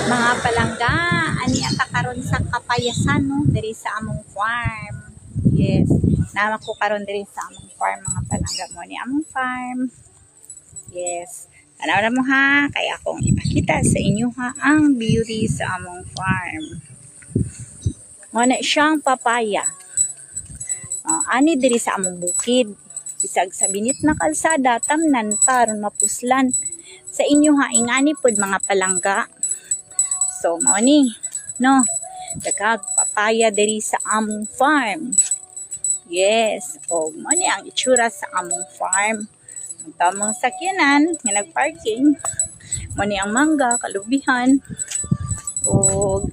Mga palangga, ani ata karon sa kapayasan no diri sa among farm. Yes, nama ko karon diri sa among farm mga palangga mo ni among farm. Yes. Tanaw na mo ha, kaya akong ipakita sa inyo ha ang beauty sa among farm. Mo na siyang papaya. Ani diri sa among bukid. Bisag sa binit na kalsada tamnan karon mapuslan. Sa inyo ha ingani pod mga palangga. So, mo ni, no, dagag papaya diri sa among farm. Yes, o mo ni ang itsura sa among farm. Ang tamang sakyanan, nga nagparking, mo ni ang mangga, kalubihan, o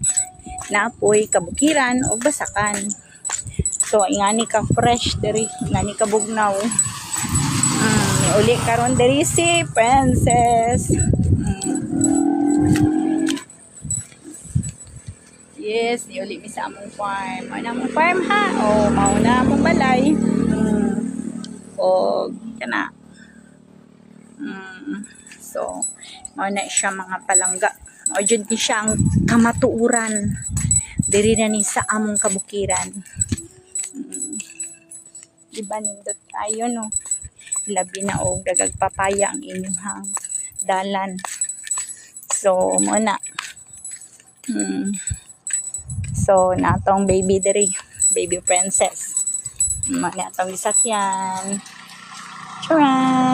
napoy, kabukiran, o basakan. So, ingani ka fresh diri, ingani ka bugnaw. Uli karon diri si Princess. Yes, iuli mi sa among farm. Mao na among farm ha. O, mao na among balay. O, kana. So, mao na siya mga palangga. Mao jud ni siya ang kamatuuran. Diri na ni sa among kabukiran. Diba nindot tayo no. Labi na og dagag papaya ang inyong dalan. So, mao na. So, natong baby diri, baby princess. Natong gisakyan. Charan!